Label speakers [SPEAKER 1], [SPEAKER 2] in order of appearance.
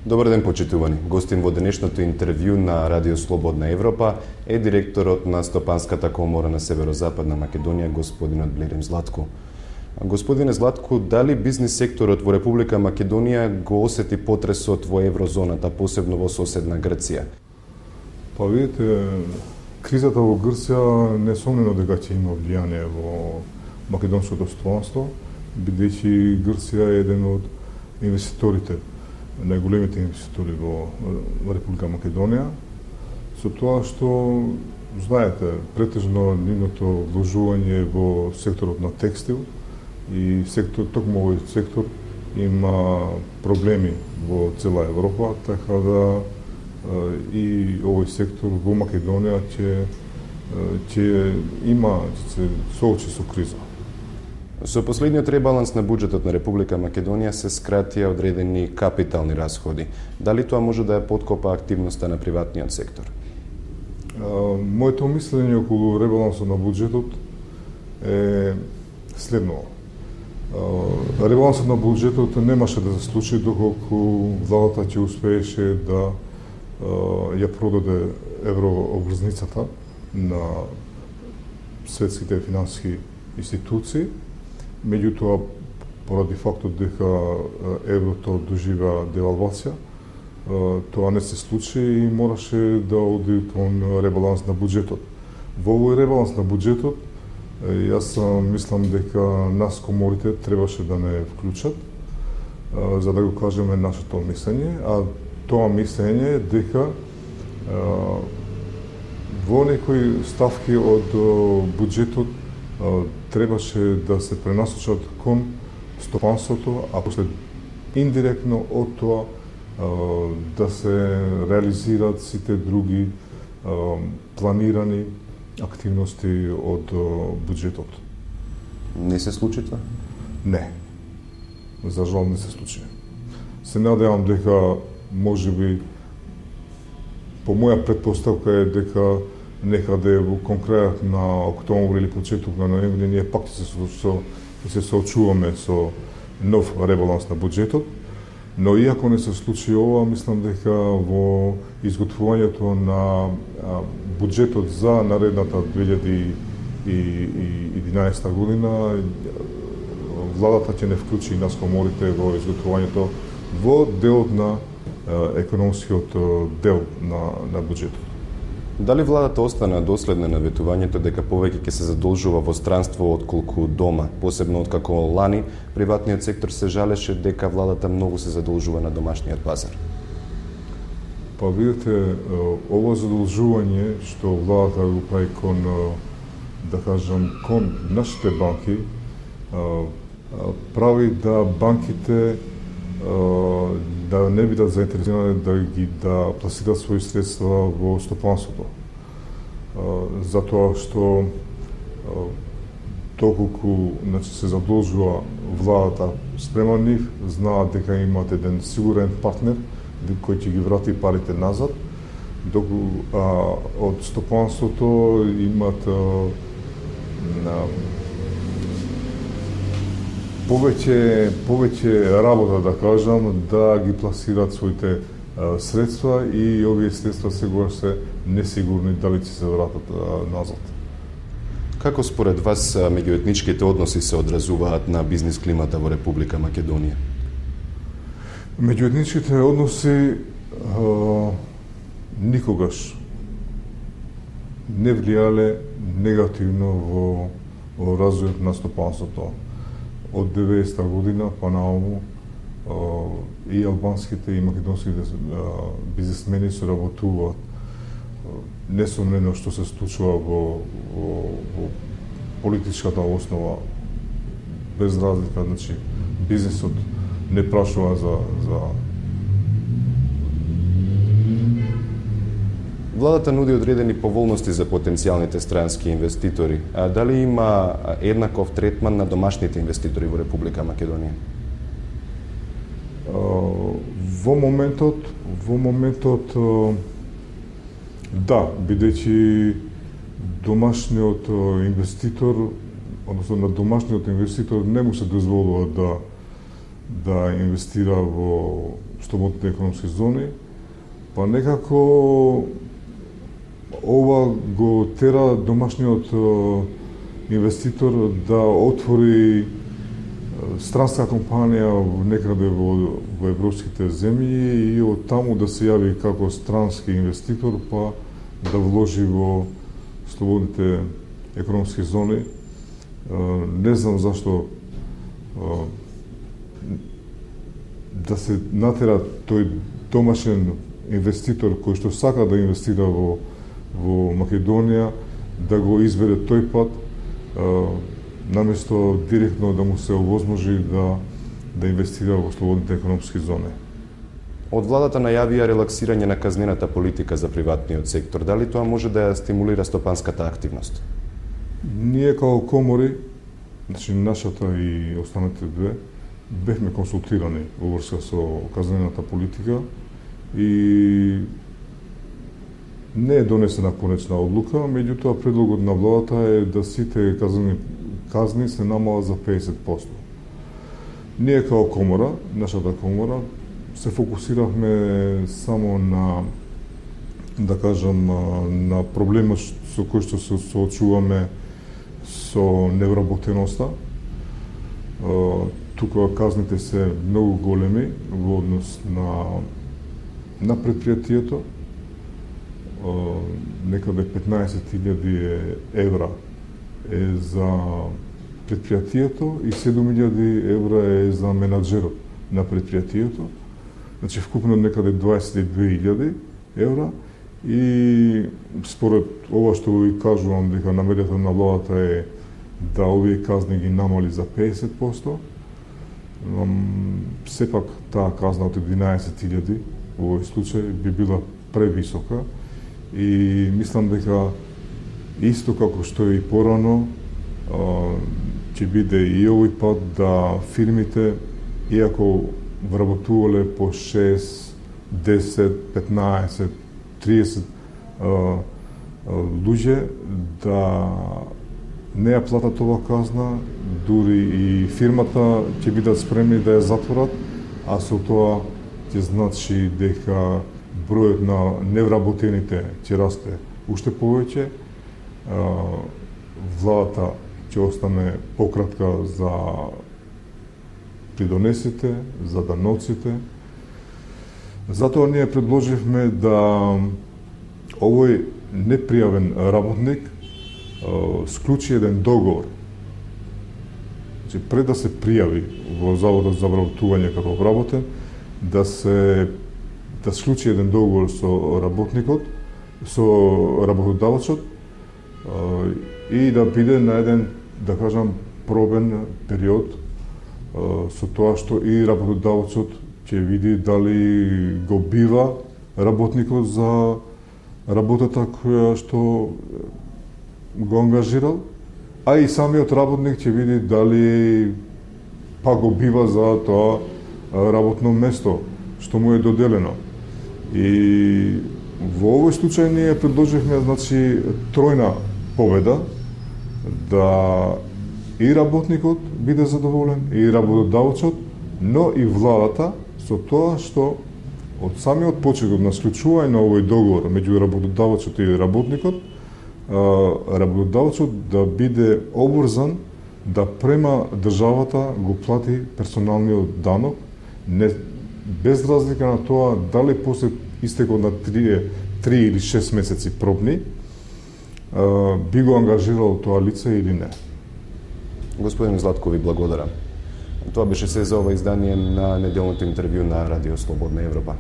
[SPEAKER 1] Добар ден, почитувани. Гостин во денешното интервју на Радио Слободна Европа е директорот на Стопанската комора на Северозападна Македонија, господинот Блирим Златко. Господине Златко, дали бизнис секторот во Република Македонија го осети потресот во еврозоната, посебно во соседна Грција?
[SPEAKER 2] Па видите, кризата во Грција несомнено дека ќе има влијание во македонското стопанство, бидејќи Грција е еден од инвеститорите, најголемите инвеститори во Република Македонија, со тоа што, знаете, претежно нивното вложување во секторот на текстил и токму овој сектор има проблеми во цела Европа, така да и овој сектор во Македонија ќе се соочи со криза.
[SPEAKER 1] Со последниот ребаланс на буџетот на Република Македонија се скратија одредени капитални расходи. Дали тоа може да ја подкопа активноста на приватниот сектор?
[SPEAKER 2] Моето мислење околу ребалансот на буџетот е следно. Ребалансот на буџетот немаше да се случи доколку владата ќе успееше да ја продаде еврообврзницата на светските финансиски институции. Меѓутоа, поради фактот дека еврото доживеа девалвација, тоа не се случи и мораше да оди кон ребаланс на буџетот. Во овој ребаланс на буџетот, јас мислам дека нас коморите требаше да не вклучат, за да го кажеме нашето мислење, а тоа мислење е дека во некои ставки од буџетот требаше да се пренасочат кон стопанството, а после индиректно од тоа да се реализираат сите други планирани активности од буџетот.
[SPEAKER 1] Не се случи тоа?
[SPEAKER 2] Не. За жал не се случи. Се надевам дека можеби по моја претпоставка е дека некаде во конкретот на октомври или почеток на ноември ние пак ќе се соочуваме со нов ребаланс на буџетот, но иако не се случи ова, мислам дека во изготвувањето на буџетот за наредната 2011 година владата ќе не вклучи нас коморите во изготвувањето во делот на економскиот дел на буџетот.
[SPEAKER 1] Дали владата остана доследна на ветувањето дека повеќе ќе се задолжува во странство отколку дома, посебно откако лани приватниот сектор се жалеше дека владата многу се задолжува на домашниот пазар?
[SPEAKER 2] Па видите, ова задолжување што владата го прави кон, да кажам, кон нашите банки, прави да банките да не бидат заинтересирани да пласират своји средства во стопанството. Затоа што доколку се задолжува владата спрема нив, знаат дека имаат еден сигурен партнер кој ќе ги врати парите назад, доколку од стопанството имаат повеќе работа, да кажам, да ги пласираат своите средства и овие средства сегогаш се несигурни дали ќе се вратат назад.
[SPEAKER 1] Како според вас меѓуетничките односи се одразуваат на бизнис климата во Република Македонија?
[SPEAKER 2] Меѓуетничките односи никогаш не влијале негативно во развојот на стопанството. Од 90-та година па наому и албанските и македонските бизнисмени соработуваат. Несомнено што се случува во политичката основа, без разлика, значи бизнисот не прашува за
[SPEAKER 1] Владата нуди одредени поволности за потенцијалните странски инвеститори. А дали има еднаков третман на домашните инвеститори во Република Македонија?
[SPEAKER 2] Во моментот да, бидејќи домашниот инвеститор, односно на домашниот инвеститор не му се дозволува да инвестира во слободните економски зони, па некако ова го тера домашниот инвеститор да отвори странска компанија некаде во европските земји и од таму да се јави како странски инвеститор, па да вложи во слободните економски зони. Не знам зашто да се натера тој домашен инвеститор кој што сака да инвестира во Македонија да го избере тој пат, наместо директно да му се овозможи да инвестира во слободните економски зони.
[SPEAKER 1] Од владата најавија релаксирање на казнената политика за приватниот сектор. Дали тоа може да ја стимулира стопанската активност?
[SPEAKER 2] Ние како комори, значи нашата и останатите две, бевме консултирани во врска со казнената политика и не е донесена конечна одлука, меѓутоа предлогот на владата е да сите казни се намалат за 50%. Ние како комора, нашата комора, се фокусиравме само на, да кажам, на проблемот со кој што се соочуваме со невработеноста. Тука казните се многу големи во однос на предпријатието. Некаде 15.000 евра е за предпријатието и 7.000 евра е за менаџерот на предпријатието. Значи вкупно некаде 22.000 евра и според ова што ви кажувам дека намерието на владата е да овие казни ги намали за 50%, сепак таа казна од 11.000 во овој случај би била превисока и мислам дека исто како што и порано ќе биде и овој пат да фирмите, иако вработувале по 6, 10, 15, 30 луѓе, да не ја платат ова казна, дури и фирмата ќе бидат спремни да ја затворат, а со тоа ќе значи дека бројот на невработените ќе расте уште повеќе, владата ќе остане пократка за придонесите, за даноците. Затоа ние предложивме да овој непријавен работник склучи еден договор. Значи, пред да се пријави во Заводот за вработување како вработен, да склучи еден договор со работникот, со работодавачот и да биде на еден, да кажам, пробен период, со тоа што и работодавачот ќе види дали го бива работникот за работата која што го ангажирал, а и самиот работник ќе види дали па го бива за тоа работно место што му е доделено. И во овој случај ние предложивме, значи, тројна победа, да и работникот биде задоволен, и работодавачот, но и владата, со тоа што од самиот почеток на склучување на овој договор меѓу работодавачот и работникот, работодавачот да биде обврзан да према државата го плати персоналниот данок, без разлика на тоа дали после истекот на 3 или 6 месеци пробни би го ангажирал тоа лице или не.
[SPEAKER 1] Господин Златко, ви благодарам. Тоа беше се за ова издание на неделното интервју на Радио Слободна Европа.